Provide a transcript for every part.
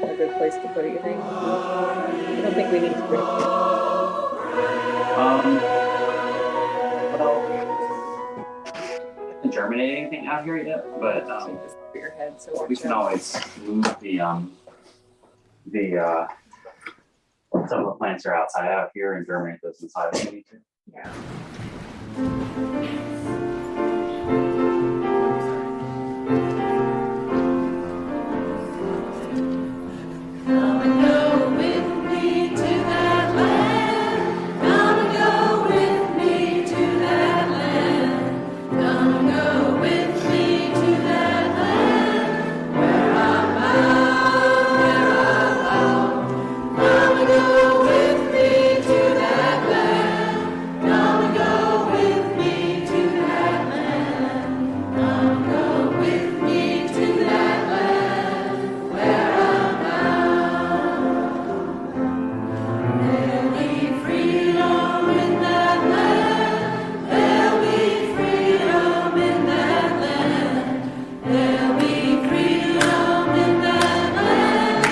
A good place to put it, you think? I don't think we need to break it. Well, I haven't germinated anything out here yet, but Just for your head, so we can always move some of the plants are outside out here and germinate those inside if we need to. Yeah. Come and go with me to that land. Come and go with me to that land. Come and go with me to that land. Where I'm bound, where I'm bound. Come and go with me to that land. Come and go with me to that land. Come and go with me to that land. Where I'm There'll be freedom in that land. There'll be freedom in that land. There'll be freedom in that land.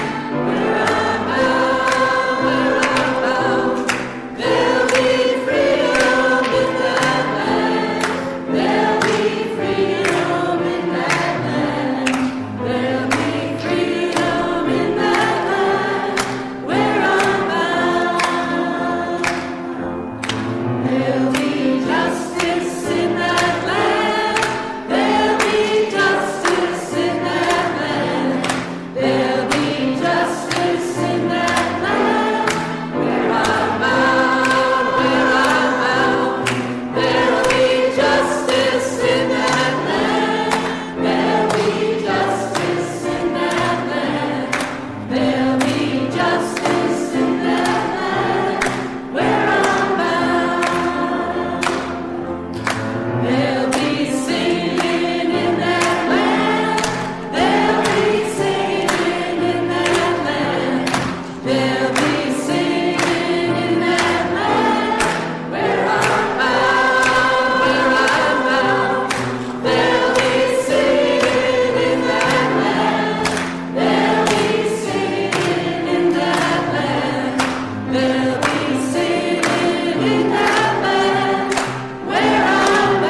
Where I'm bound, where I'm bound. There'll be freedom in that land. There'll be freedom in that land. There'll be freedom in that land. Where I'm bound, there'll be justice in that land. There'll be justice in that land. There'll be justice in that land. Where I'm bound, where I'm bound. There'll be justice in that land. There'll be justice in that land. There'll be justice in that land. Where I'm bound, there'll be singing in that land. There'll be singing in that land. There'll be singing in that land. Where I'm bound, where I'm bound. There'll be singing in that land. There'll be singing in that land. There'll be singing in that land. Where I'm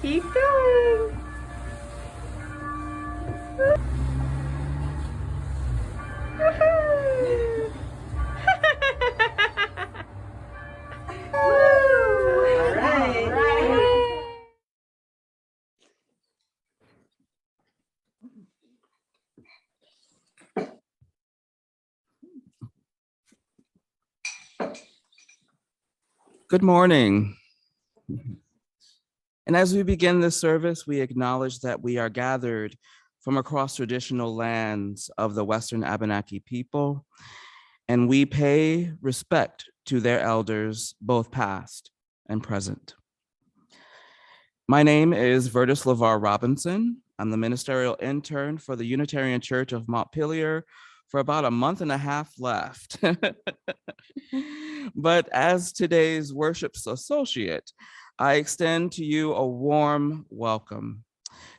Keep going. All right. Good morning. And as we begin this service, we acknowledge that we are gathered from across traditional lands of the Western Abenaki people, and we pay respect to their elders, both past and present. My name is Vertus LeVar Robinson. I'm the ministerial intern for the Unitarian Church of Montpelier for about a month and a half left. But as today's worship associate, I extend to you a warm welcome.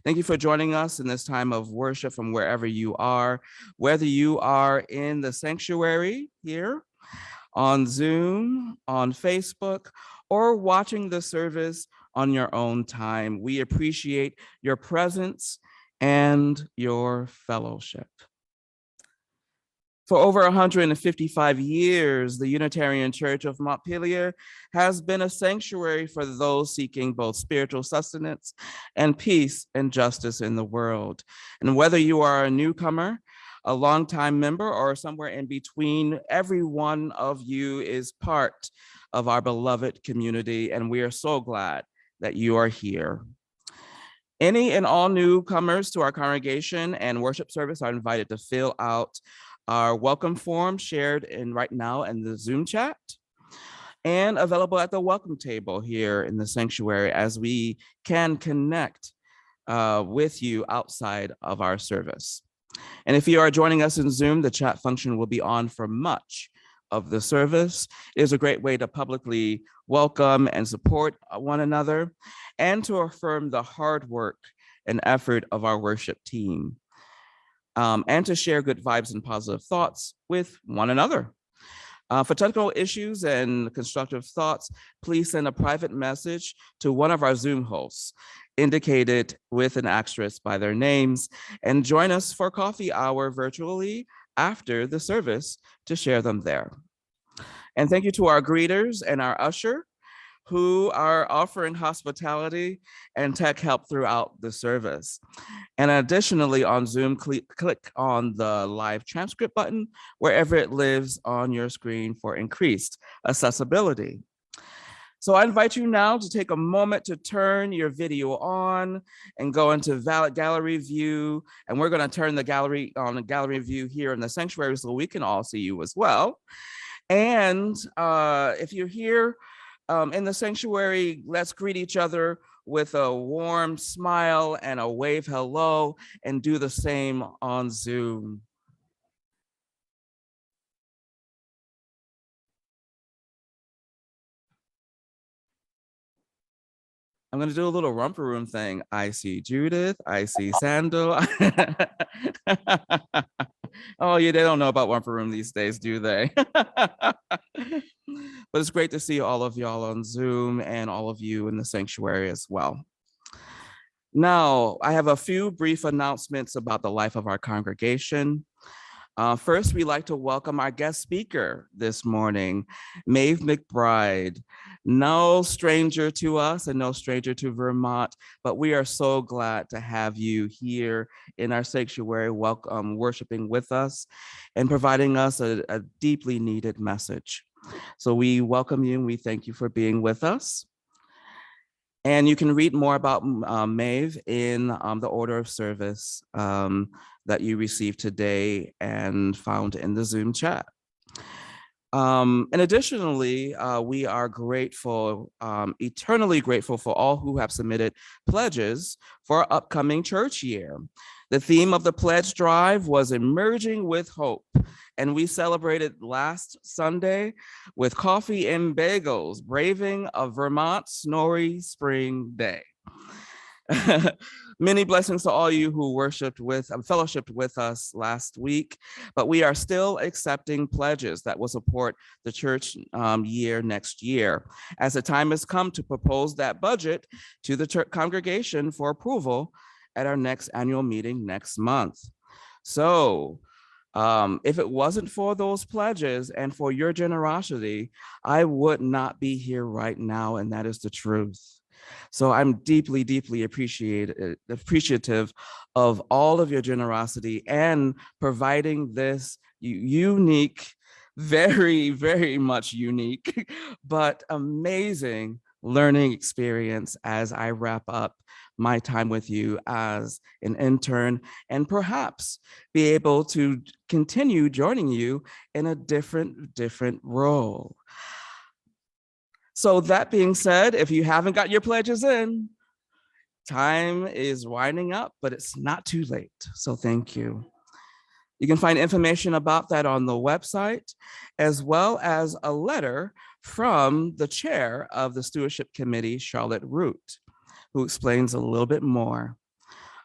Thank you for joining us in this time of worship from wherever you are, whether you are in the sanctuary here, on Zoom, on Facebook, or watching the service on your own time. We appreciate your presence and your fellowship. For over 155 years, the Unitarian Church of Montpelier has been a sanctuary for those seeking both spiritual sustenance and peace and justice in the world. And whether you are a newcomer, a longtime member, or somewhere in between, every one of you is part of our beloved community, and we are so glad that you are here. Any and all newcomers to our congregation and worship service are invited to fill out our welcome form shared right now in the Zoom chat and available at the welcome table here in the sanctuary as we can connect with you outside of our service. And if you are joining us in Zoom, the chat function will be on for much of the service. It is a great way to publicly welcome and support one another and to affirm the hard work and effort of our worship team. And to share good vibes and positive thoughts with one another. For technical issues and constructive thoughts, please send a private message to one of our Zoom hosts, indicated with an asterisk by their names, and join us for coffee hour virtually after the service to share them there. And thank you to our greeters and our usher, who are offering hospitality and tech help throughout the service. And additionally, on Zoom, click on the live transcript button wherever it lives on your screen for increased accessibility. So I invite you now to take a moment to turn your video on and go into valid gallery view. And we're going to turn the gallery on the gallery view here in the sanctuary so we can all see you as well. And if you're here in the sanctuary, let's greet each other with a warm smile and a wave hello, and do the same on Zoom. I'm gonna do a little romper room thing. I see Judith, I see Sandal. Oh yeah, they don't know about romper room these days, do they? But it's great to see all of y'all on Zoom and all of you in the sanctuary as well. Now, I have a few brief announcements about the life of our congregation. First, we'd like to welcome our guest speaker this morning, Maeve McBride. No stranger to us and no stranger to Vermont, but we are so glad to have you here in our sanctuary, worshiping with us and providing us a deeply needed message. So we welcome you and we thank you for being with us. And you can read more about Maeve in the order of service that you received today and found in the Zoom chat. And additionally, we are grateful, eternally grateful for all who have submitted pledges for our upcoming church year. The theme of the pledge drive was Emerging with Hope, and we celebrated last Sunday with coffee and bagels, braving a Vermont snowy spring day. Many blessings to all you who fellowshiped with us last week, but we are still accepting pledges that will support the church year next year, as the time has come to propose that budget to the church congregation for approval at our next annual meeting next month. So if it wasn't for those pledges and for your generosity, I would not be here right now, and that is the truth. So I'm deeply, deeply appreciative of all of your generosity and providing this unique, very, very much unique, but amazing learning experience as I wrap up my time with you as an intern, and perhaps be able to continue joining you in a different role. So that being said, if you haven't got your pledges in, time is winding up, but it's not too late. So thank you. You can find information about that on the website, as well as a letter from the chair of the Stewardship Committee, Charlotte Root, who explains a little bit more.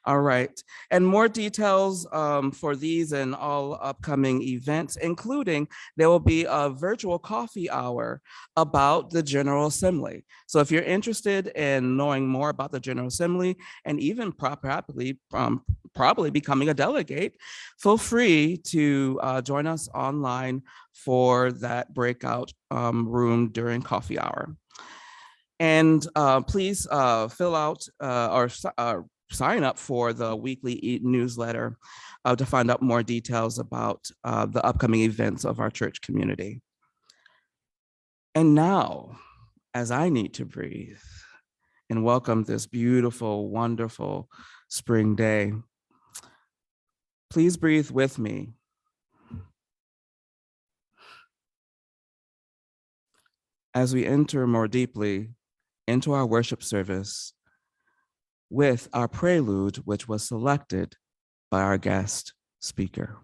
All right, and more details for these and all upcoming events, including there will be a virtual coffee hour about the General Assembly. So if you're interested in knowing more about the General Assembly and even probably becoming a delegate, feel free to join us online for that breakout room during coffee hour. And please fill out or sign up for the weekly newsletter to find out more details about the upcoming events of our church community. And now, as I need to breathe and welcome this beautiful, wonderful spring day, please breathe with me. As we enter more deeply into our worship service with our prelude, which was selected by our guest speaker.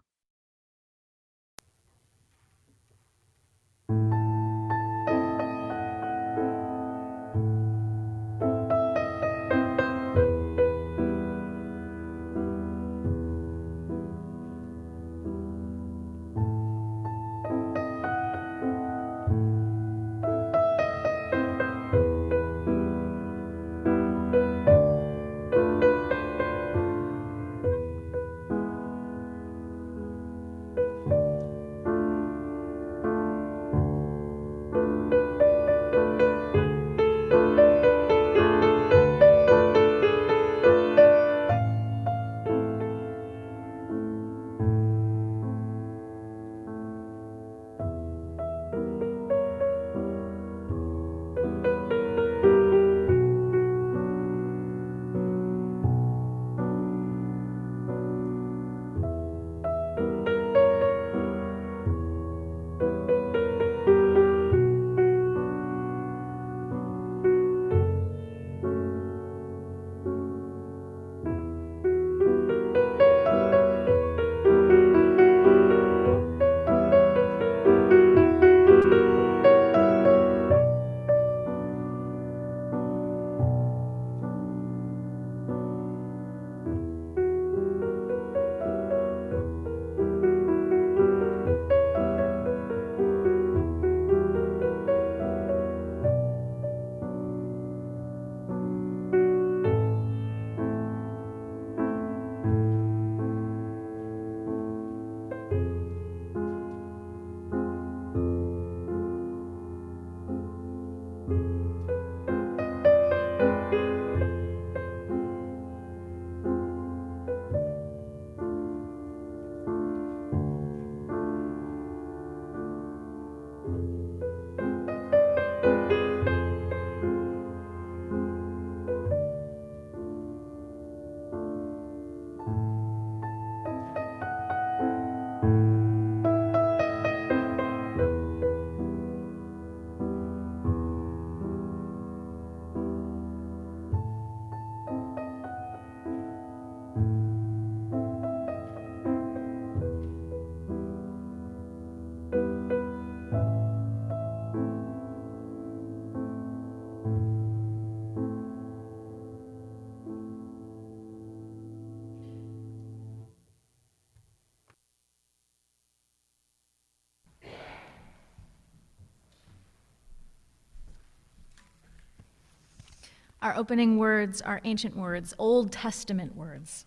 Our opening words are ancient words, Old Testament words.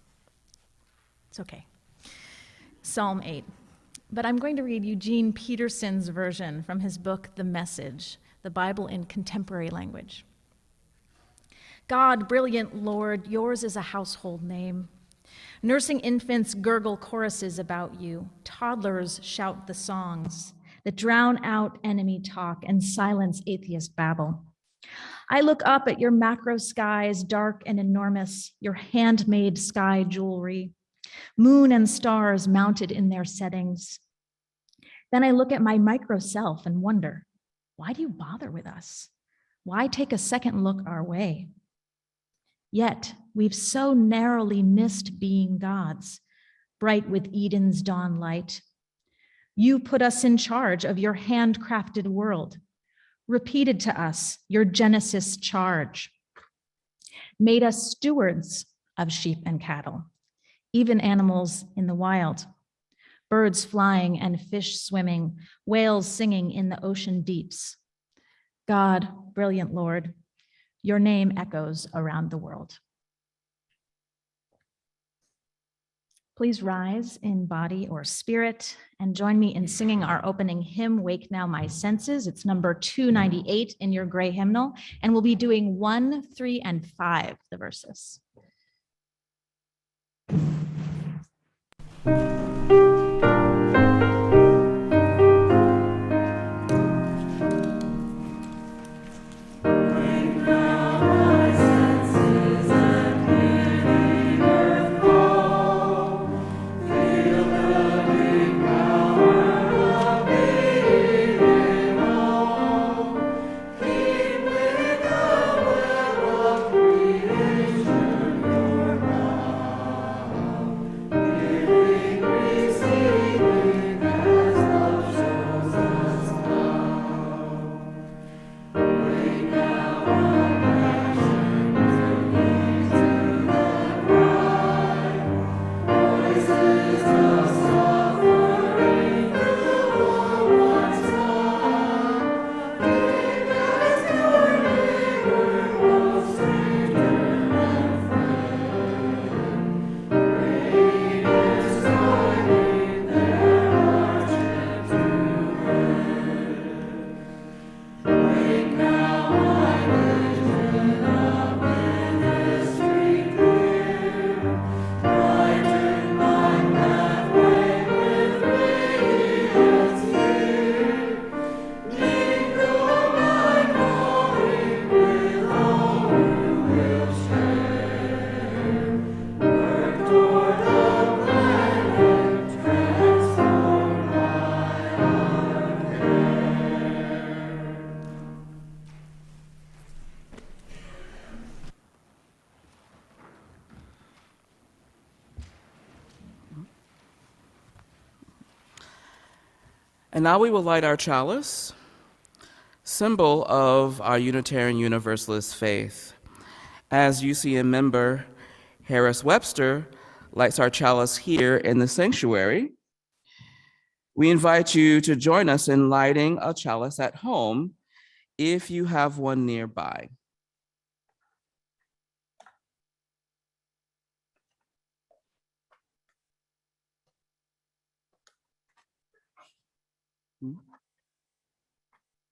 It's okay. Psalm 8. But I'm going to read Eugene Peterson's version from his book, The Message, the Bible in Contemporary Language. God, brilliant Lord, yours is a household name. Nursing infants gurgle choruses about you. Toddlers shout the songs that drown out enemy talk and silence atheist babble. I look up at your macro skies, dark and enormous, your handmade sky jewelry, moon and stars mounted in their settings. Then I look at my micro self and wonder, why do you bother with us? Why take a second look our way? Yet we've so narrowly missed being gods. bright with Eden's dawn light. You put us in charge of your handcrafted world, repeated to us your Genesis charge, made us stewards of sheep and cattle, even animals in the wild, birds flying and fish swimming, whales singing in the ocean deeps. God, brilliant Lord, your name echoes around the world. Please rise in body or spirit and join me in singing our opening hymn, Wake Now My Senses. It's number 298 in your gray hymnal, and we'll be doing 1, 3, and 5, the verses. And now we will light our chalice, symbol of our Unitarian Universalist faith. As UCM member Harris Webster lights our chalice here in the sanctuary, we invite you to join us in lighting a chalice at home if you have one nearby.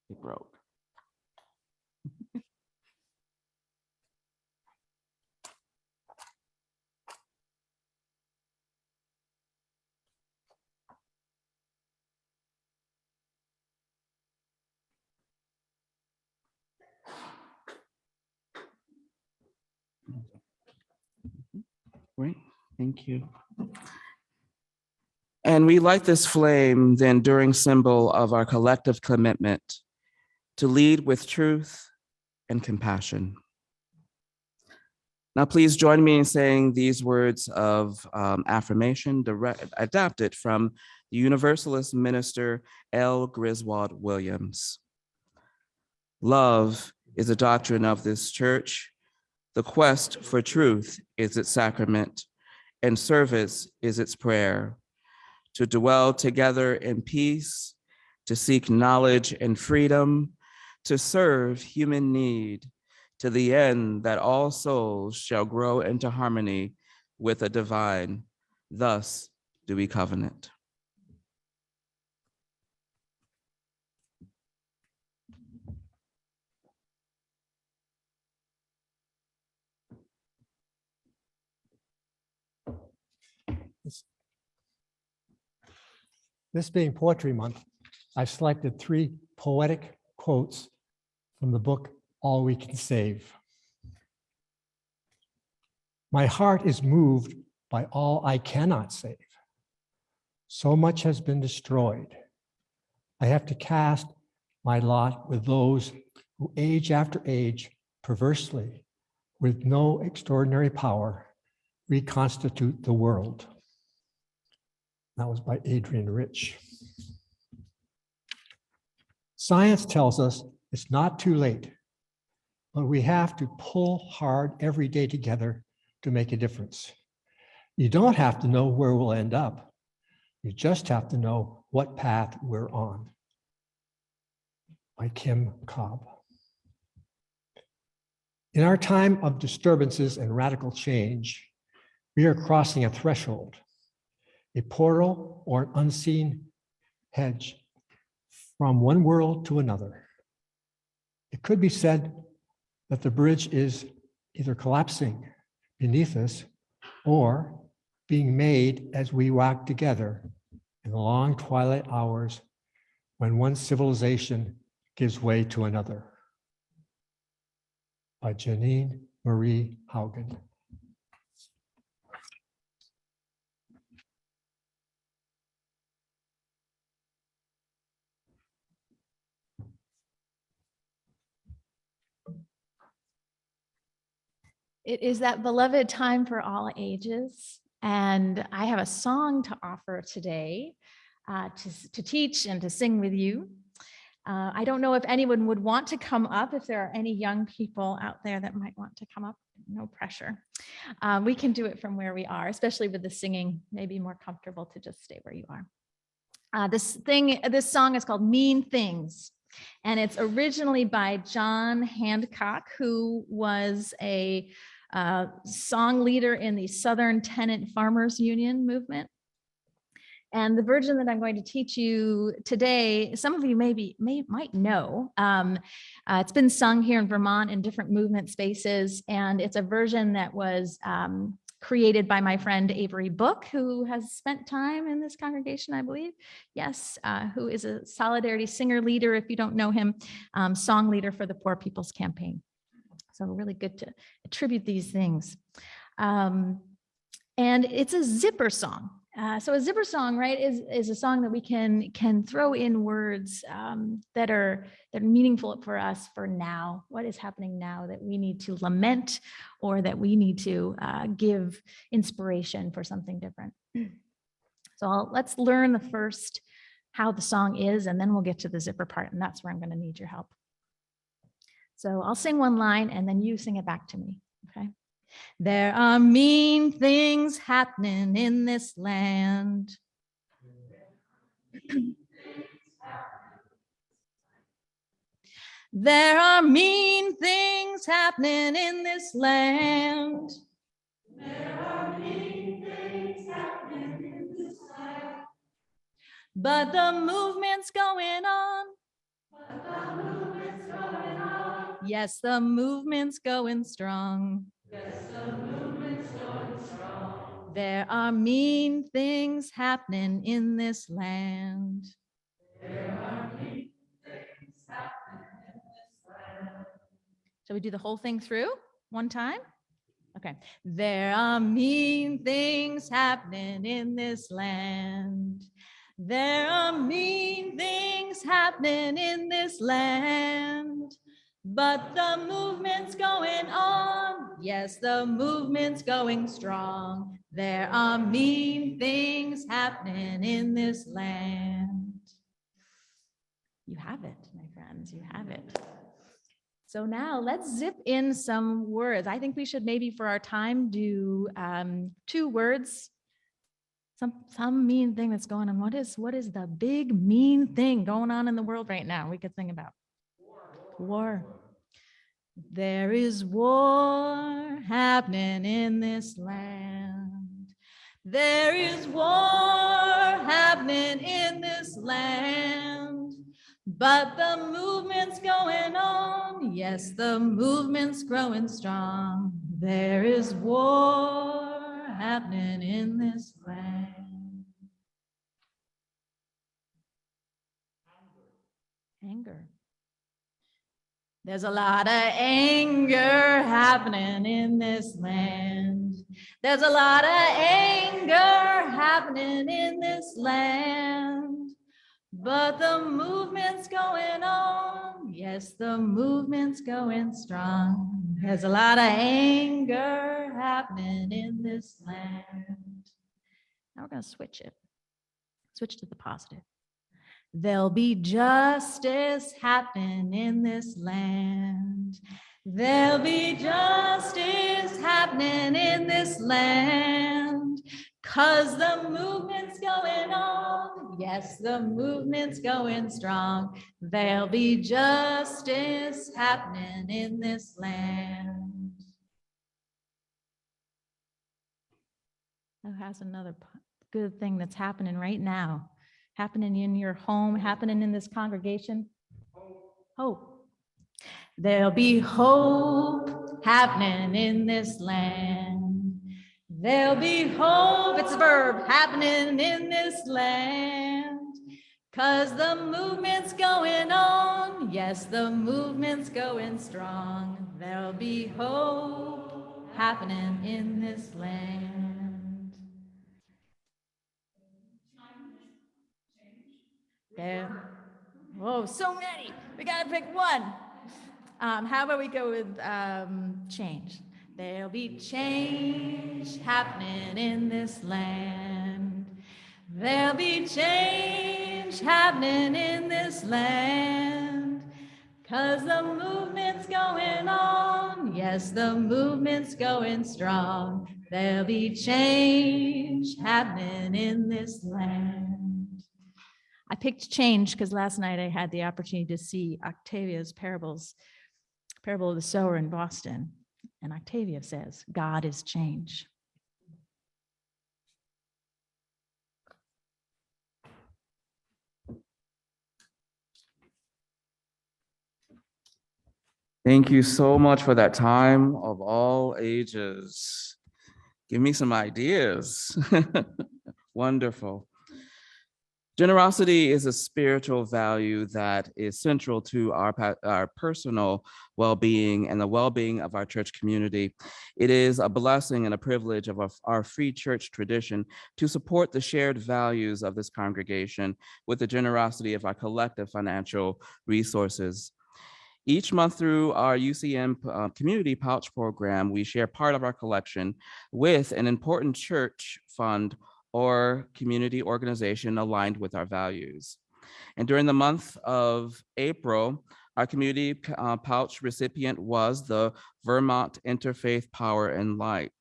It broke. Great, thank you. And we light this flame, the enduring symbol of our collective commitment to lead with truth and compassion. Now, please join me in saying these words of affirmation adapted from the Universalist minister L. Griswold Williams. Love is a doctrine of this church. The quest for truth is its sacrament, and service is its prayer. To dwell together in peace, to seek knowledge and freedom, to serve human need, to the end that all souls shall grow into harmony with the divine. Thus do we covenant. This being Poetry Month, I've selected 3 poetic quotes from the book, All We Can Save. My heart is moved by all I cannot save. So much has been destroyed. I have to cast my lot with those who age after age, perversely, with no extraordinary power, reconstitute the world. That was by Adrian Rich. Science tells us it's not too late, but we have to pull hard every day together to make a difference. You don't have to know where we'll end up. You just have to know what path we're on. By Kim Cobb. In our time of disturbances and radical change, we are crossing a threshold, a portal or an unseen hedge from one world to another. It could be said that the bridge is either collapsing beneath us or being made as we walk together in the long twilight hours when one civilization gives way to another. By Janine Marie Haugen. It is that beloved time for all ages, and I have a song to offer today to teach and to sing with you. I don't know if anyone would want to come up, if there are any young people out there that might want to come up, no pressure. We can do it from where we are, especially with the singing, maybe more comfortable to just stay where you are. This song is called Mean Things. And it's originally by John Hancock, who was a song leader in the Southern Tenant Farmers Union movement. And the version that I'm going to teach you today, some of you might know. It's been sung here in Vermont in different movement spaces, and it's a version that was created by my friend Avery Book, who has spent time in this congregation, I believe. Yes, who is a Solidarity singer leader, if you don't know him, song leader for the Poor People's Campaign. So really good to attribute these things. And it's a zipper song. So a zipper song, right, is a song that we can throw in words that are meaningful for us for now. What is happening now that we need to lament, or that we need to give inspiration for something different. So let's learn the first how the song is, and then we'll get to the zipper part, and that's where I'm going to need your help. So I'll sing one line, and then you sing it back to me. Okay. There are mean things happening in this land. There are mean things happening in this land. There are mean things happening in this land. But the movement's going on. But the movement's going on. Yes, the movement's going strong. Yes, the movement's going strong. There are mean things happening in this land. There are mean things happening in this land. Shall we do the whole thing through one time? Okay. There are mean things happening in this land. There are mean things happening in this land. But the movement's going on. Yes, the movement's going strong. There are mean things happening in this land. You have it, my friends, you have it. So now let's zip in some words. I think we should maybe for our time do 2 words. Some mean thing that's going on. What is the big mean thing going on in the world right now we could think about? War. There is war happening in this land. There is war happening in this land. But the movement's going on. Yes, the movement's growing strong. There is war happening in this land. Anger. There's a lot of anger happening in this land. There's a lot of anger happening in this land. But the movement's going on. Yes, the movement's going strong. There's a lot of anger happening in this land. Now we're going to switch it. Switch to the positive. There'll be justice happening in this land. There'll be justice happening in this land. 'Cause the movement's going on. Yes, the movement's going strong. There'll be justice happening in this land. That has another good thing that's happening right now. Happening in your home, happening in this congregation. Hope. There'll be hope happening in this land. There'll be hope, it's a verb, happening in this land. 'Cause the movement's going on. Yes, the movement's going strong. There'll be hope happening in this land. There. Whoa, so many. We gotta pick one. How about we go with change? There'll be change happening in this land. There'll be change happening in this land. 'Cause the movement's going on. Yes, the movement's going strong. There'll be change happening in this land. I picked change because last night I had the opportunity to see Octavia's Parable of the Sower in Boston. And Octavia says, God is change. Thank you so much for that time of all ages. Give me some ideas. Wonderful. Generosity is a spiritual value that is central to our personal well-being and the well-being of our church community. It is a blessing and a privilege of our free church tradition to support the shared values of this congregation with the generosity of our collective financial resources. Each month through our UCM Community Pouch program, we share part of our collection with an important church fund or community organization aligned with our values. And during the month of April, our community pouch recipient was the Vermont Interfaith Power and Light.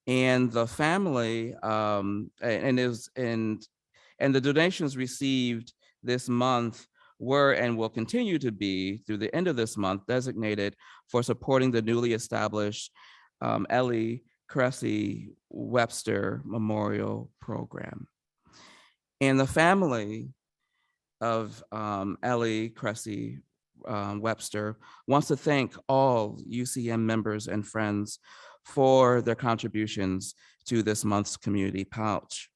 And the family, and the donations received this month were and will continue to be through the end of this month designated for supporting the newly established Ellie Cressy Webster Memorial Program. And the family of Ellie Cressy Webster wants to thank all UCM members and friends for their contributions to this month's community pouch.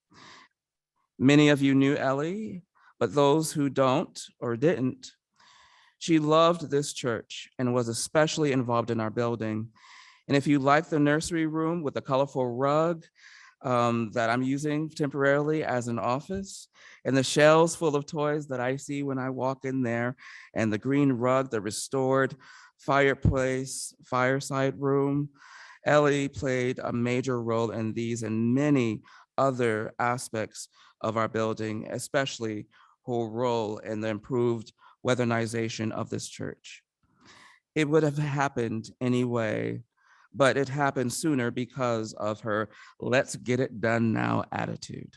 Many of you knew Ellie, but those who don't or didn't, she loved this church and was especially involved in our building. And if you like the nursery room with the colorful rug that I'm using temporarily as an office, and the shelves full of toys that I see when I walk in there, and the green rug, the restored fireplace, fireside room, Ellie played a major role in these and many other aspects of our building, especially her role in the improved weatherization of this church. It would have happened anyway, but it happened sooner because of her let's get it done now attitude.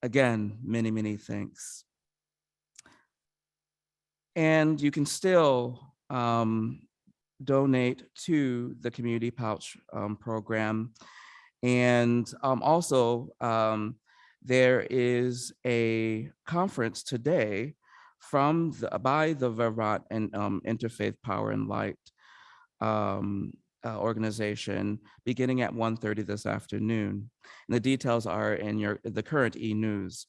Again, many, many thanks. And you can still donate to the Community Pouch program. And also, there is a conference today by the Vermont and Interfaith Power and Light organization beginning at 1:30 this afternoon. And the details are in the current e-news.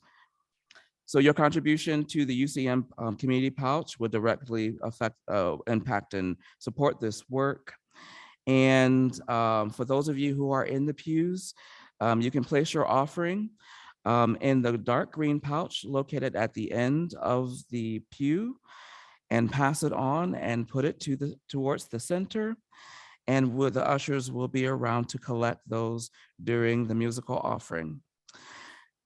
So your contribution to the UCM Community Pouch would directly impact and support this work. And for those of you who are in the pews, you can place your offering in the dark green pouch located at the end of the pew and pass it on and put it towards the center. And the ushers will be around to collect those during the musical offering.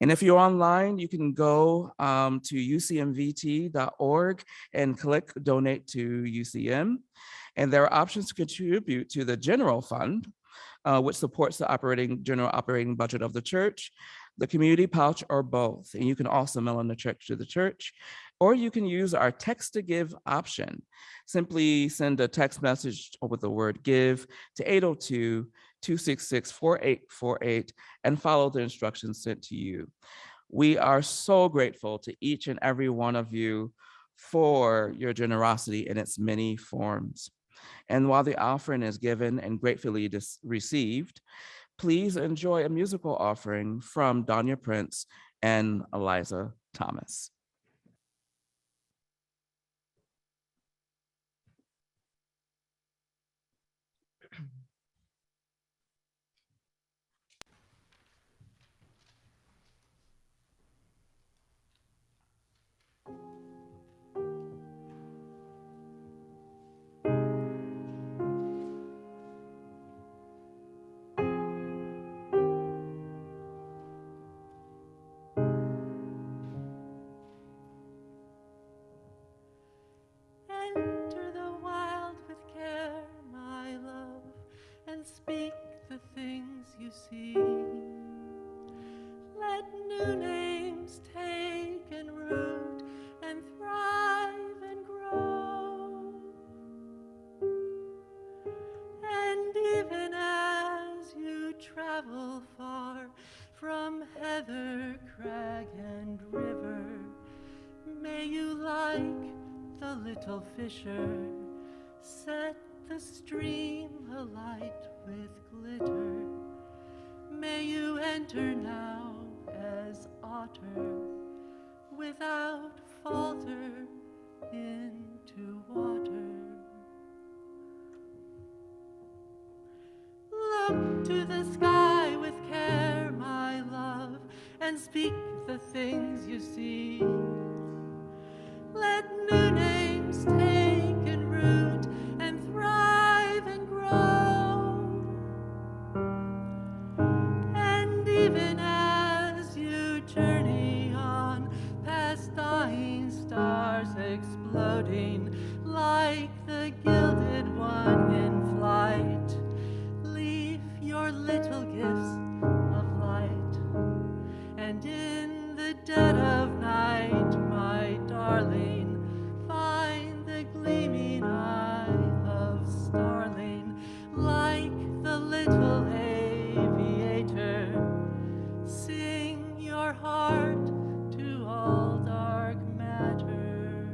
And if you're online, you can go to ucmvt.org and click donate to UCM. And there are options to contribute to the general fund, which supports the general operating budget of the church, the community pouch, or both. And you can also mail in the check to the church, or you can use our text to give option. Simply send a text message with the word give to 802-266-4848 and follow the instructions sent to you. We are so grateful to each and every one of you for your generosity in its many forms. And while the offering is given and gratefully received, please enjoy a musical offering from Danya Prince and Eliza Thomas. Enter the wild with care, my love, and speak the things you see. Let new names take and root and thrive and grow. And even as you travel far from heather, crag, and river, may you, like the little fisher, set the stream alight with glitter. May you enter now as otter, without falter, into water. Look to the sky with care, my love, and speak the things you see. Let new names take and root and thrive and grow. And even as you journey on past dying stars exploding like the gilded one in flight, leave your little gifts of light. And in the dead of night, my darling, find the gleaming eye of starling, like the little aviator. Sing your heart to all dark matter.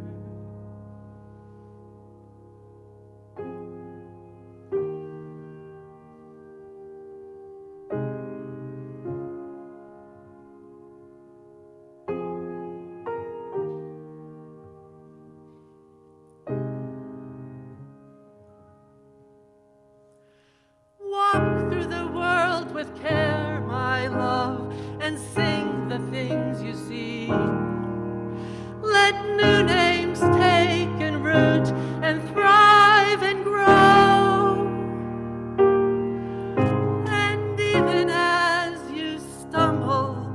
Walk through the world with care, my love, and sing the things you see. Let new names take and root and thrive and grow. And even as you stumble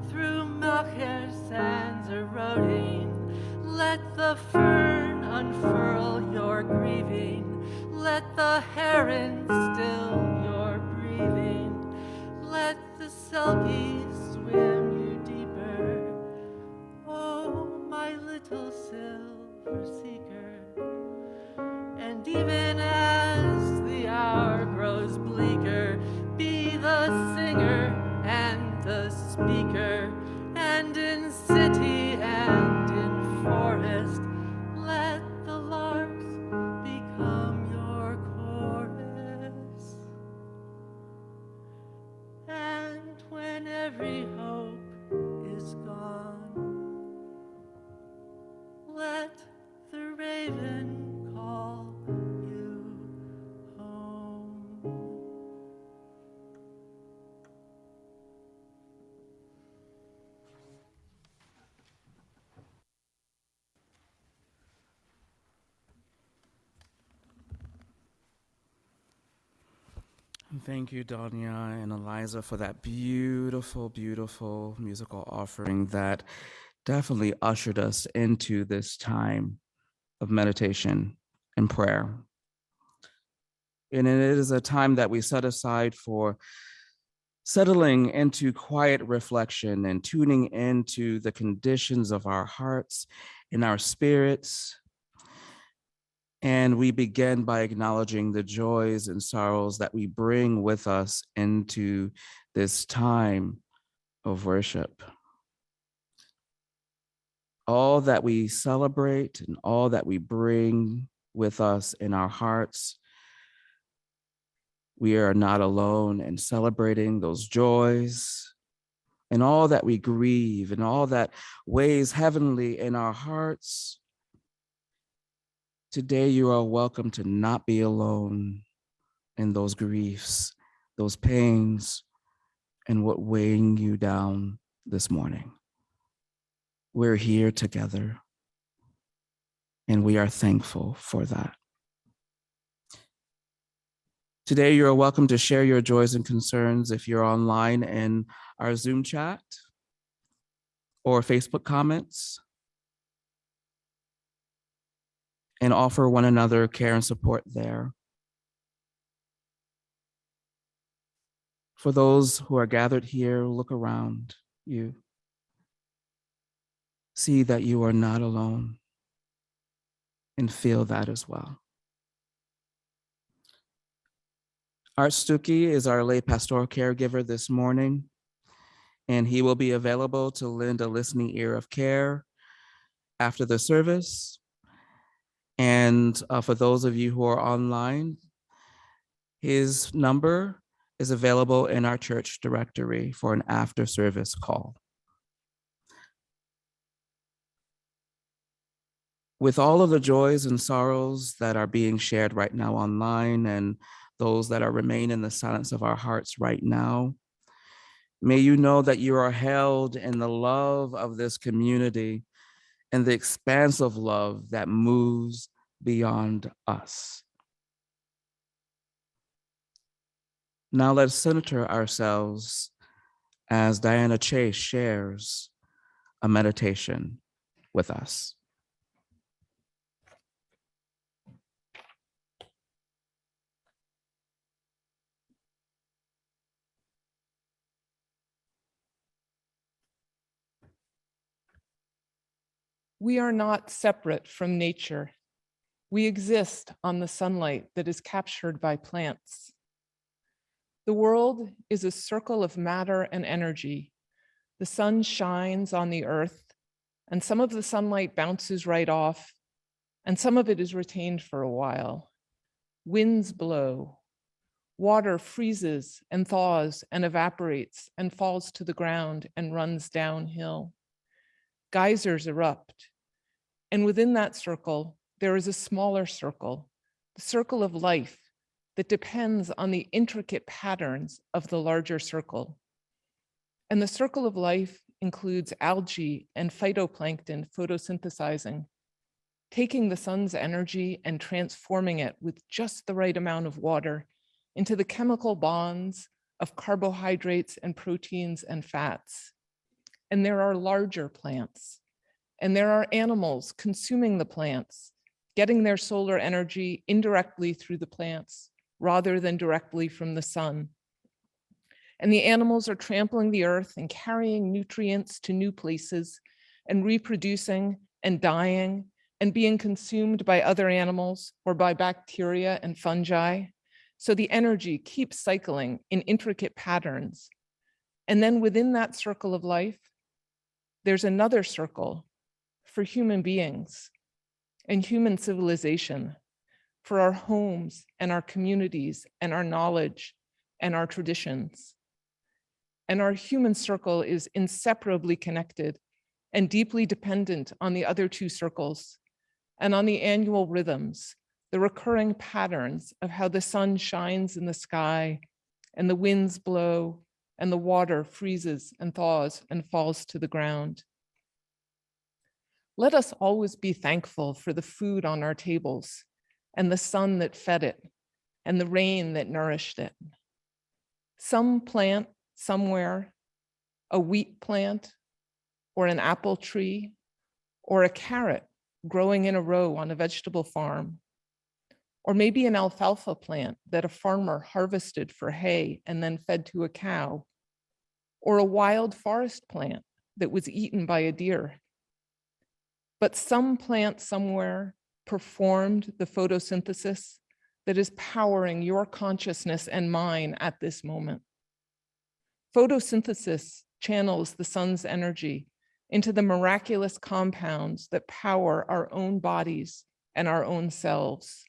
through Macher sands eroding, let the fern unfurl your grieving. Let the heron still your breathing. Let the selkies swim you deeper. Oh, my little silver seeker. And even as the hour grows bleaker, be the singer and the speaker. And in city and in forest, let the larks become your chorus. And when every hope is gone, let the raven call you home. Thank you, Danya and Eliza, for that beautiful, beautiful musical offering that definitely ushered us into this time of meditation and prayer. And it is a time that we set aside for settling into quiet reflection and tuning into the conditions of our hearts and our spirits. And we begin by acknowledging the joys and sorrows that we bring with us into this time of worship. All that we celebrate and all that we bring with us in our hearts, we are not alone in celebrating those joys and all that we grieve and all that weighs heavenly in our hearts. Today, you are welcome to not be alone in those griefs, those pains, and what weighing you down this morning. We're here together, and we are thankful for that. Today, you are welcome to share your joys and concerns if you're online in our Zoom chat or Facebook comments, and offer one another care and support there. For those who are gathered here, look around you. See that you are not alone and feel that as well. Art Stuckey is our lay pastoral caregiver this morning, and he will be available to lend a listening ear of care after the service. And for those of you who are online, his number is available in our church directory for an after service call. With all of the joys and sorrows that are being shared right now online and those that are remain in the silence of our hearts right now, may you know that you are held in the love of this community and the expansive love that moves beyond us. Now let's center ourselves as Diana Chase shares a meditation with us. We are not separate from nature. We exist on the sunlight that is captured by plants. The world is a circle of matter and energy. The sun shines on the earth, and some of the sunlight bounces right off, and some of it is retained for a while. Winds blow. Water freezes and thaws and evaporates and falls to the ground and runs downhill. Geysers erupt. And within that circle, there is a smaller circle, the circle of life that depends on the intricate patterns of the larger circle. And the circle of life includes algae and phytoplankton photosynthesizing, taking the sun's energy and transforming it with just the right amount of water into the chemical bonds of carbohydrates and proteins and fats. And there are larger plants, and there are animals consuming the plants, getting their solar energy indirectly through the plants rather than directly from the sun. And the animals are trampling the earth and carrying nutrients to new places and reproducing and dying and being consumed by other animals or by bacteria and fungi. So the energy keeps cycling in intricate patterns. And then within that circle of life, there's another circle for human beings and human civilization, for our homes and our communities and our knowledge and our traditions. And our human circle is inseparably connected and deeply dependent on the other two circles and on the annual rhythms, the recurring patterns of how the sun shines in the sky and the winds blow and the water freezes and thaws and falls to the ground. Let us always be thankful for the food on our tables and the sun that fed it and the rain that nourished it. Some plant somewhere, a wheat plant, or an apple tree, or a carrot growing in a row on a vegetable farm, or maybe an alfalfa plant that a farmer harvested for hay and then fed to a cow, or a wild forest plant that was eaten by a deer. But some plant somewhere performed the photosynthesis that is powering your consciousness and mine at this moment. Photosynthesis channels the sun's energy into the miraculous compounds that power our own bodies and our own selves.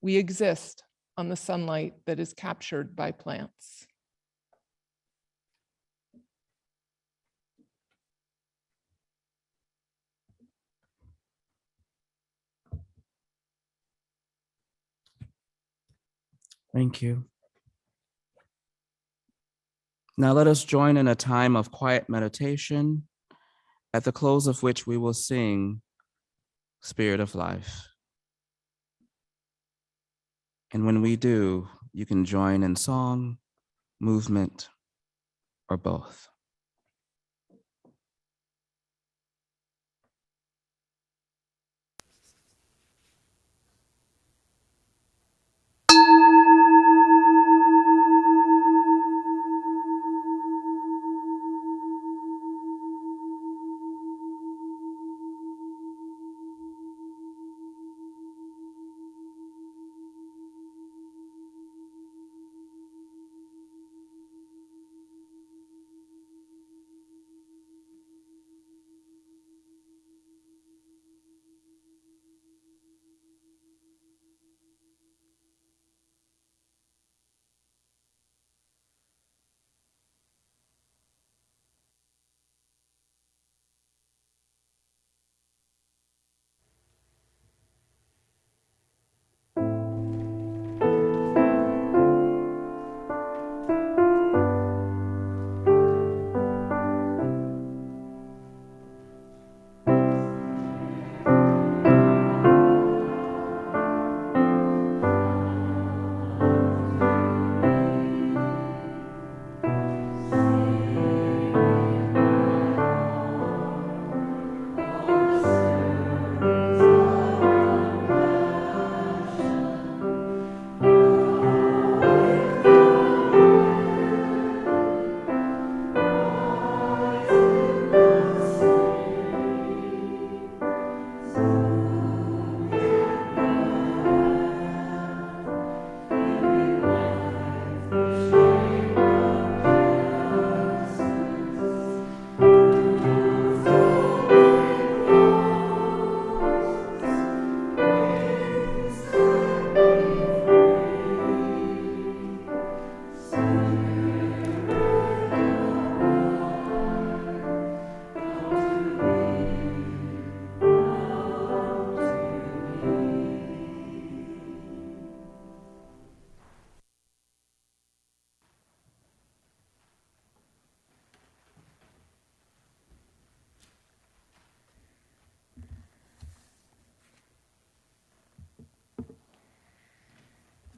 We exist on the sunlight that is captured by plants. Thank you. Now let us join in a time of quiet meditation, at the close of which we will sing Spirit of Life. And when we do, you can join in song, movement, or both.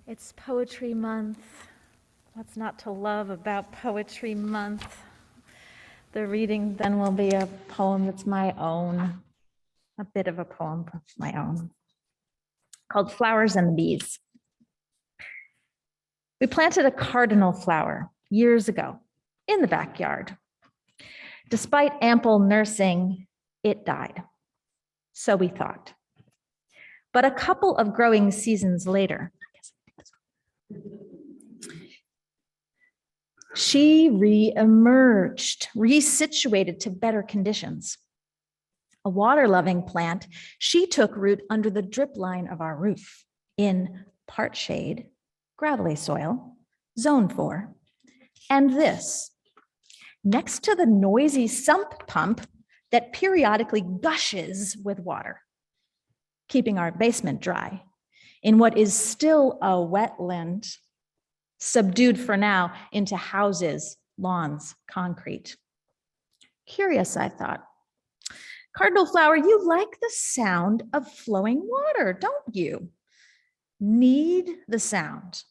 It's Poetry Month. What's not to love about Poetry Month? The reading then will be a poem that's my own, a bit of a poem of my own, called Flowers and the Bees. We planted a cardinal flower years ago in the backyard. Despite ample nursing, it died. So we thought. But a couple of growing seasons later, she re-emerged, resituated to better conditions. A water-loving plant, she took root under the drip line of our roof in part shade, gravelly soil, zone 4, and this, next to the noisy sump pump that periodically gushes with water, keeping our basement dry in what is still a wetland, subdued for now into houses, lawns, concrete. Curious, I thought. Cardinal flower, you like the sound of flowing water, don't you? Need the sound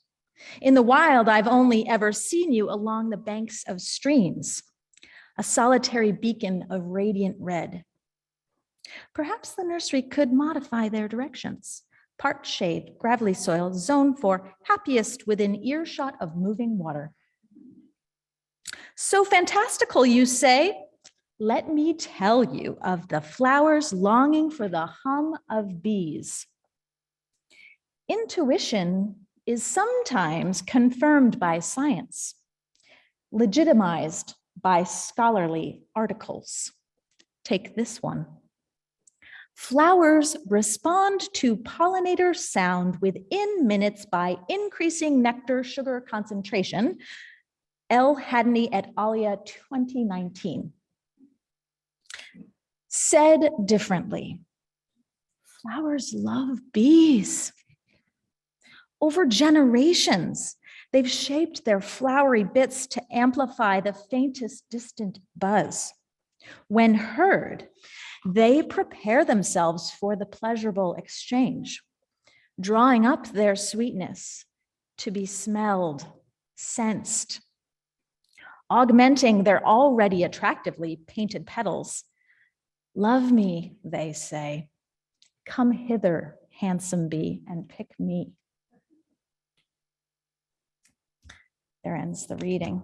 In the wild, I've only ever seen you along the banks of streams, a solitary beacon of radiant red. Perhaps the nursery could modify their directions. Part shade, gravelly soil, zone for happiest within earshot of moving water. So fantastical, you say? Let me tell you of the flowers longing for the hum of bees. Intuition is sometimes confirmed by science, legitimized by scholarly articles. Take this one. Flowers respond to pollinator sound within minutes by increasing nectar sugar concentration. L. Hadney et alia 2019. Said differently, flowers love bees. Over generations, they've shaped their flowery bits to amplify the faintest distant buzz. When heard, they prepare themselves for the pleasurable exchange, drawing up their sweetness to be smelled, sensed, augmenting their already attractively painted petals. Love me, they say. Come hither, handsome bee, and pick me. There ends the reading.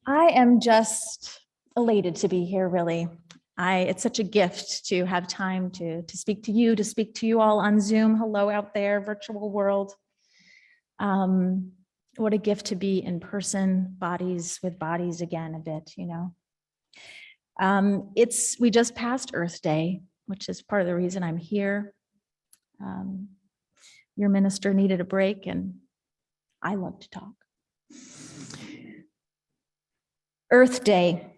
I am just elated to be here, really. It's such a gift to have time to speak to you all on Zoom. Hello out there, virtual world. What a gift to be in person, bodies with bodies again a bit, you know. We just passed Earth Day, which is part of the reason I'm here. Your minister needed a break and I love to talk. Earth Day,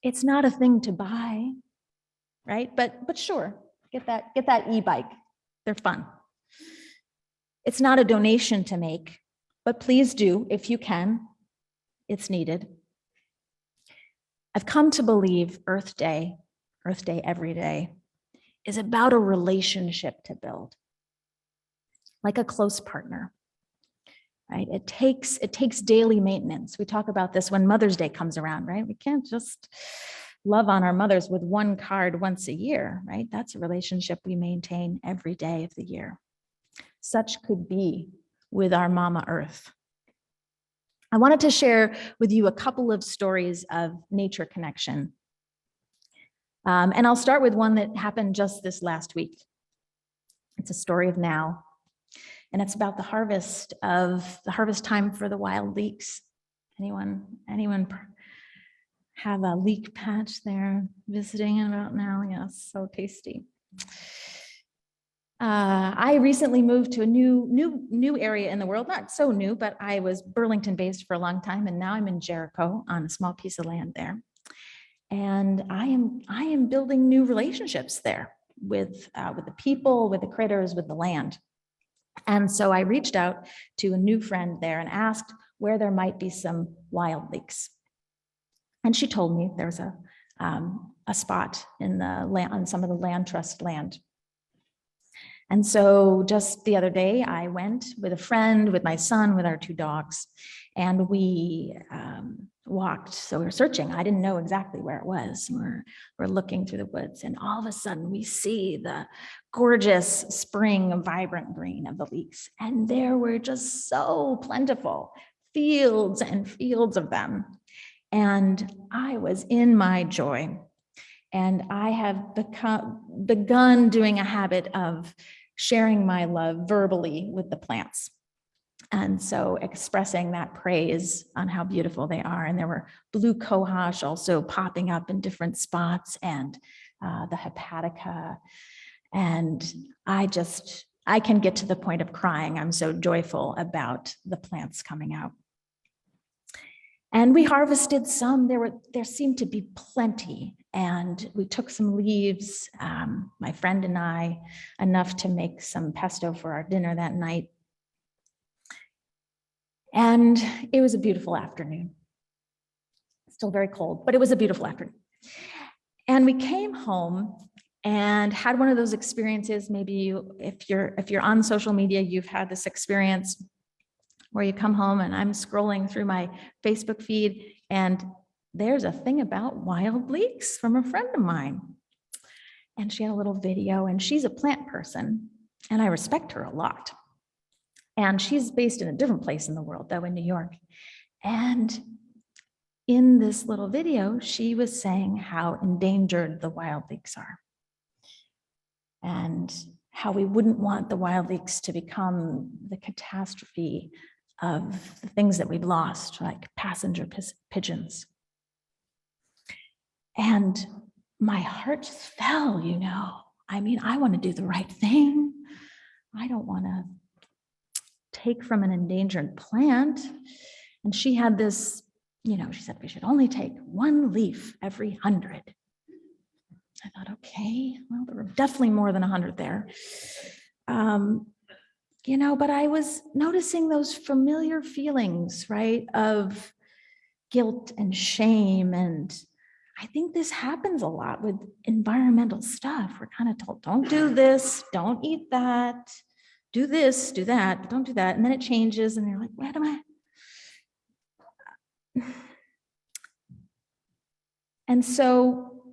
it's not a thing to buy, right? But sure, get that e-bike. They're fun. It's not a donation to make, but please do if you can. It's needed. I've come to believe Earth Day every day, is about a relationship to build, like a close partner. Right? It takes daily maintenance. We talk about this when Mother's Day comes around, right? We can't just love on our mothers with one card once a year, right? That's a relationship we maintain every day of the year. Such could be with our Mama Earth. I wanted to share with you a couple of stories of nature connection. And I'll start with one that happened just this last week. It's a story of now. And it's about the harvest time for the wild leeks. Anyone have a leek patch there visiting about now? Yes, so tasty. I recently moved to a new area in the world, not so new, but I was Burlington based for a long time, and now I'm in Jericho on a small piece of land there. And I am building new relationships there with the people, with the critters, with the land. And so I reached out to a new friend there and asked where there might be some wild leeks. And she told me there's a spot in the land, on some of the land trust land. And so just the other day, I went with a friend, with my son, with our two dogs, and we walked. So we were searching. I didn't know exactly where it was. We're looking through the woods, and all of a sudden we see the gorgeous spring, vibrant green of the leeks. And there were just so plentiful, fields and fields of them. And I was in my joy. And I have begun doing a habit of sharing my love verbally with the plants. And so expressing that praise on how beautiful they are. And there were blue cohosh also popping up in different spots, and the hepatica. And I can get to the point of crying. I'm so joyful about the plants coming out. And we harvested some. There seemed to be plenty. And we took some leaves, my friend and I, enough to make some pesto for our dinner that night. And it was a beautiful afternoon. Still very cold, but it was a beautiful afternoon. And we came home, and had one of those experiences. Maybe if you're on social media, you've had this experience where you come home and I'm scrolling through my Facebook feed and there's a thing about wild leeks from a friend of mine. And she had a little video, and she's a plant person, and I respect her a lot. And she's based in a different place in the world, though, in New York. And in this little video, she was saying how endangered the wild leeks are, and how we wouldn't want the wild leeks to become the catastrophe of the things that we've lost, like passenger pigeons. And my heart just fell, you know. I mean, I want to do the right thing. I don't want to take from an endangered plant. And she had this, you know, she said we should only take 1 leaf every 100. I thought, okay, well, there were definitely more than 100 there. You know, but I was noticing those familiar feelings, right, of guilt and shame. And I think this happens a lot with environmental stuff. We're kind of told, don't do this, don't eat that, do this, do that, but don't do that. And then it changes and you're like, what am I? And so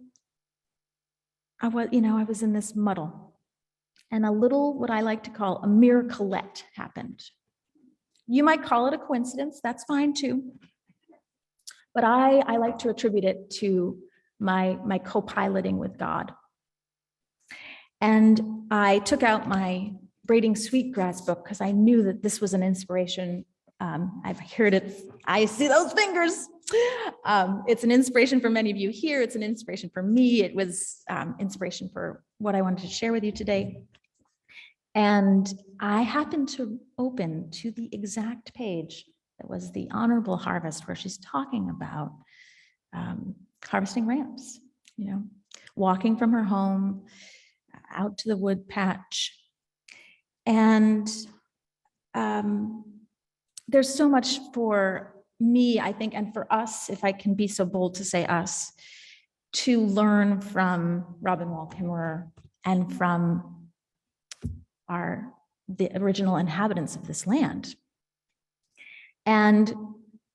I was in this muddle, and a little, what I like to call a miraculette happened. You might call it a coincidence, that's fine too. But I like to attribute it to my co-piloting with God. And I took out my Braiding Sweetgrass book because I knew that this was an inspiration. I've heard it, I see those fingers. It's an inspiration for many of you here. It's an inspiration for me. It was inspiration for what I wanted to share with you today. And I happened to open to the exact page that was the Honorable Harvest, where she's talking about harvesting ramps, you know, walking from her home out to the wood patch. And there's so much for me, I think, and for us, if I can be so bold to say us, to learn from Robin Wall Kimmerer and from the original inhabitants of this land. And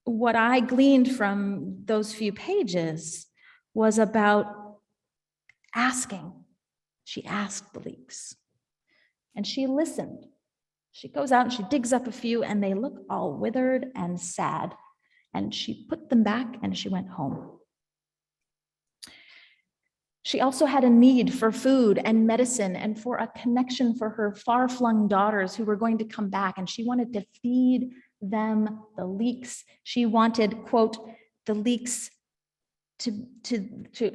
what I gleaned from those few pages was about asking. She asked the leeks, and she listened. She goes out and she digs up a few, and they look all withered and sad. And she put them back and she went home. She also had a need for food and medicine and for a connection for her far-flung daughters who were going to come back, and she wanted to feed them the leeks. She wanted, quote, the leeks to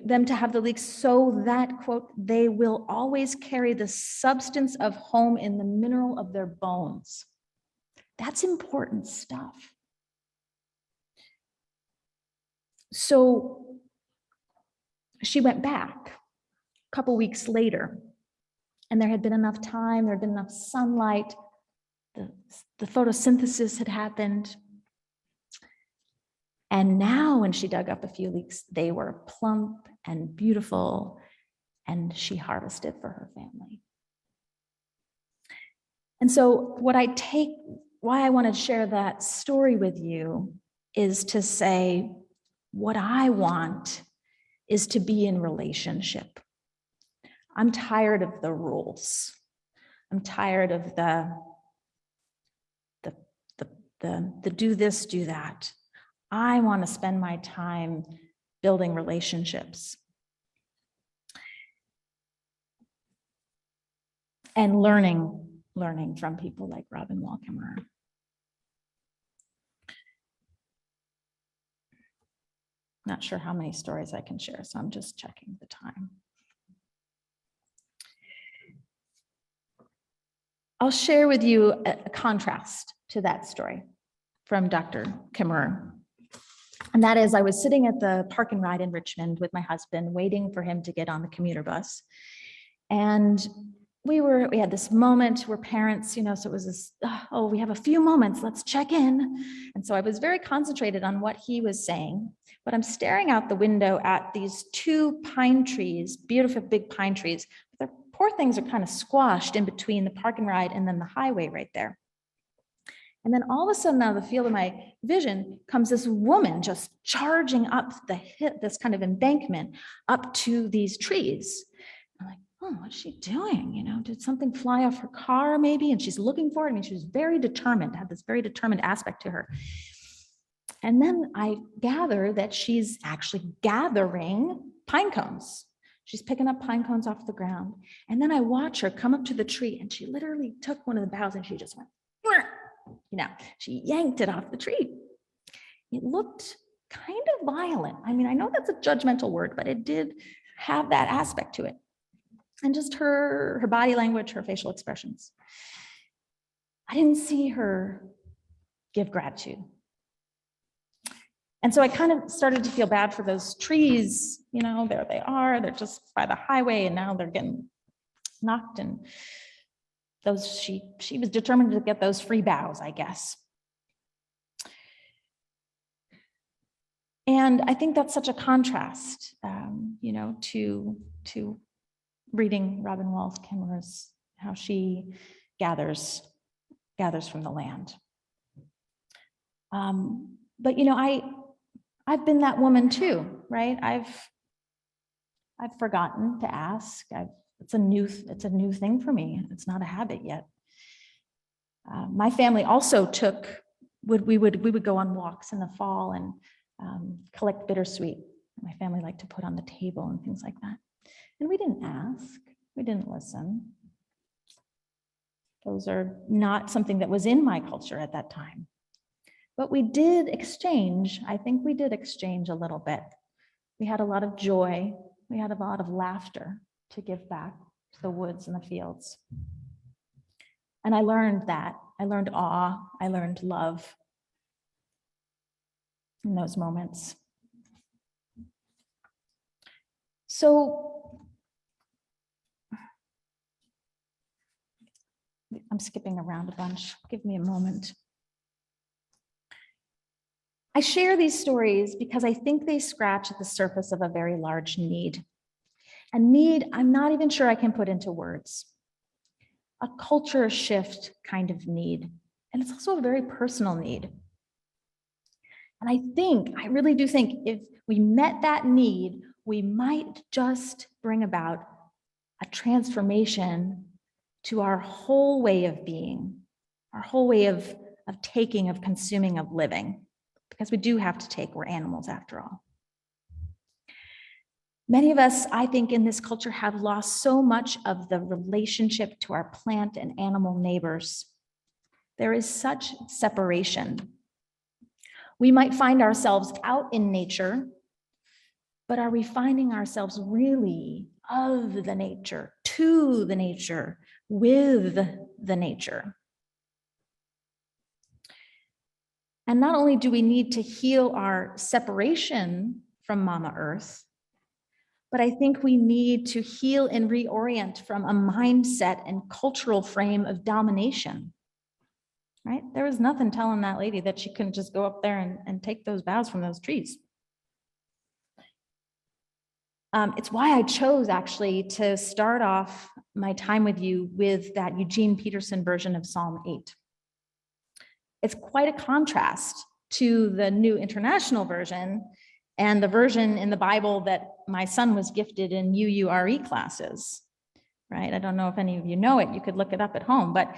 them to have the leeks so that, quote, they will always carry the substance of home in the mineral of their bones. That's important stuff. So she went back a couple weeks later, and there had been enough time, there had been enough sunlight, the photosynthesis had happened. And now when she dug up a few leeks, they were plump and beautiful, and she harvested for her family. And so why I wanted to share that story with you is to say, what I want is to be in relationship. I'm tired of the rules. I'm tired of the do this, do that. I want to spend my time building relationships and learning from people like Robin Wall Kimmerer. Not sure how many stories I can share, so I'm just checking the time. I'll share with you a contrast to that story from Dr. Kimmerer. And that is, I was sitting at the park and ride in Richmond with my husband, waiting for him to get on the commuter bus. And we had this moment, we're parents, you know, so it was this, oh, we have a few moments, let's check in. And so I was very concentrated on what he was saying, but I'm staring out the window at these 2 pine trees, beautiful big pine trees. The poor things are kind of squashed in between the parking ride and then the highway right there. And then all of a sudden, out of the field of my vision comes this woman just charging up this kind of embankment up to these trees. I'm like, oh, what's she doing? You know, did something fly off her car maybe? And she's looking for it. I mean, she was very determined, had this very determined aspect to her. And then I gather that she's actually gathering pine cones. She's picking up pine cones off the ground. And then I watch her come up to the tree and she literally took one of the boughs and she just went, you know, she yanked it off the tree. It looked kind of violent. I mean, I know that's a judgmental word, but it did have that aspect to it. And just her body language, her facial expressions. I didn't see her give gratitude. And so I kind of started to feel bad for those trees. You know, there they are, they're just by the highway and now they're getting knocked, and those she was determined to get those free boughs, I guess. And I think that's such a contrast, you know, to reading Robin Wall Kimmerer's, how she gathers from the land. But you know, I've been that woman too, right? I've forgotten to ask. It's a new thing for me. It's not a habit yet. My family also we would go on walks in the fall and collect bittersweet. My family liked to put on the table and things like that. And we didn't ask, we didn't listen. Those are not something that was in my culture at that time. But we did exchange, I think we did exchange a little bit. We had a lot of joy, we had a lot of laughter to give back to the woods and the fields. And I learned that. I learned awe, I learned love in those moments. So I'm skipping around a bunch. Give me a moment. I share these stories because I think they scratch at the surface of a very large need. A need I'm not even sure I can put into words. A culture shift kind of need. And it's also a very personal need. And I really do think if we met that need, we might just bring about a transformation to our whole way of being, our whole way of taking, of consuming, of living. Because we do have to take, we're animals after all. Many of us, I think, in this culture have lost so much of the relationship to our plant and animal neighbors. There is such separation. We might find ourselves out in nature, but are we finding ourselves really of the nature, to the nature, with the nature? And not only do we need to heal our separation from Mama Earth, but I think we need to heal and reorient from a mindset and cultural frame of domination, right? There was nothing telling that lady that she couldn't just go up there and take those boughs from those trees. It's why I chose actually to start off my time with you with that Eugene Peterson version of Psalm 8. It's quite a contrast to the New International Version and the version in the Bible that my son was gifted in UURE classes, right? I don't know if any of you know it, you could look it up at home, but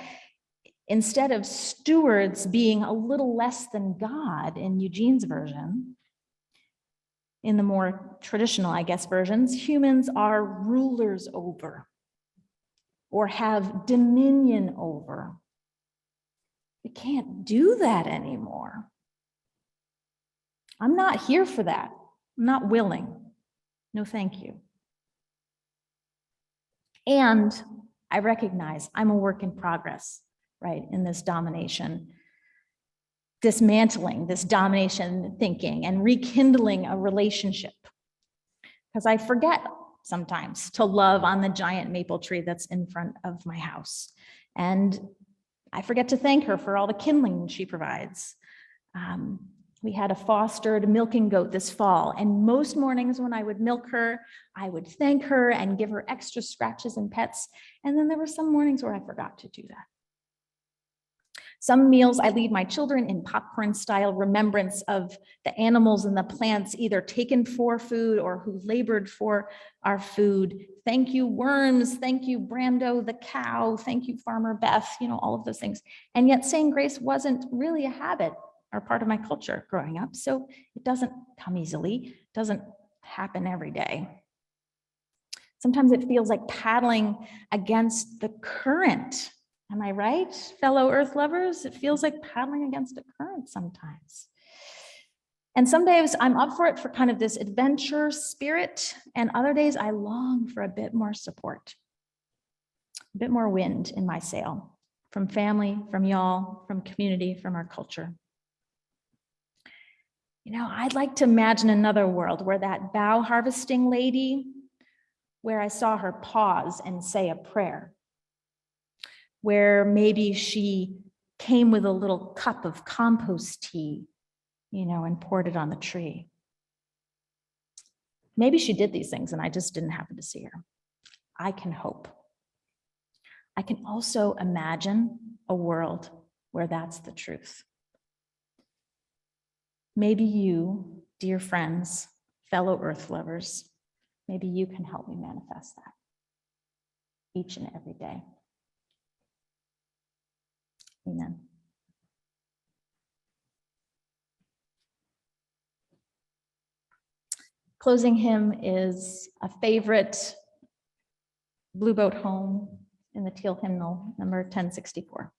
instead of stewards being a little less than God in Eugene's version, in the more traditional, I guess, versions, humans are rulers over or have dominion over. We can't do that anymore. I'm not here for that. I'm not willing. No, thank you. And I recognize I'm a work in progress, right, in this domination, dismantling this domination thinking and rekindling a relationship. Because I forget sometimes to love on the giant maple tree that's in front of my house. And I forget to thank her for all the kindling she provides. We had a fostered milking goat this fall, and most mornings when I would milk her, I would thank her and give her extra scratches and pets. And then there were some mornings where I forgot to do that. Some meals I lead my children in popcorn-style remembrance of the animals and the plants either taken for food or who labored for our food. Thank you, worms. Thank you, Brando the cow. Thank you, Farmer Beth, all of those things. And yet saying grace wasn't really a habit or part of my culture growing up, so it doesn't come easily, doesn't happen every day. Sometimes it feels like paddling against the current. Am I right, fellow earth lovers? It feels like paddling against a current sometimes. And some days I'm up for it for kind of this adventure spirit, and other days I long for a bit more support, a bit more wind in my sail, from family, from y'all, from community, from our culture. I'd like to imagine another world where that bough harvesting lady, where I saw her pause and say a prayer, where maybe she came with a little cup of compost tea, and poured it on the tree. Maybe she did these things and I just didn't happen to see her. I can hope. I can also imagine a world where that's the truth. Maybe you, dear friends, fellow earth lovers, maybe you can help me manifest that each and every day. Amen. Closing hymn is a favorite Blue Boat Home in the Teal Hymnal, number 1064.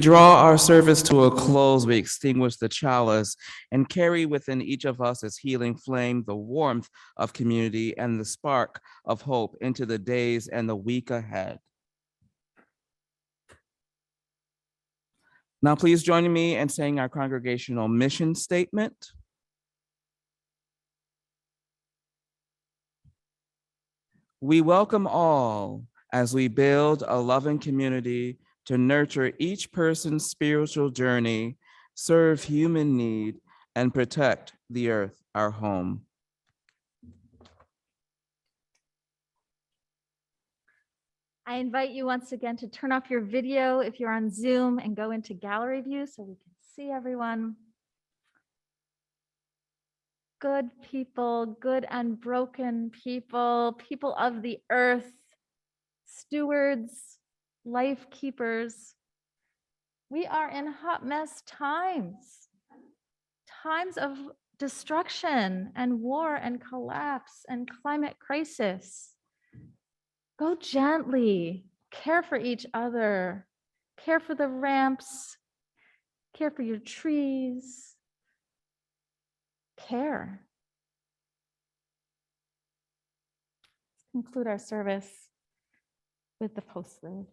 draw our service to a close, we extinguish the chalice and carry within each of us as healing flame the warmth of community and the spark of hope into the days and the week ahead. Now, please join me in saying our congregational mission statement. We welcome all as we build a loving community to nurture each person's spiritual journey, serve human need, and protect the earth, our home. I invite you once again to turn off your video if you're on Zoom and go into gallery view so we can see everyone. Good people, good and broken people, people of the earth, stewards, life keepers. We are in hot mess times, times of destruction and war and collapse and climate crisis. Go gently, care for each other, care for the ramps, care for your trees, care. Conclude our service with the postlude.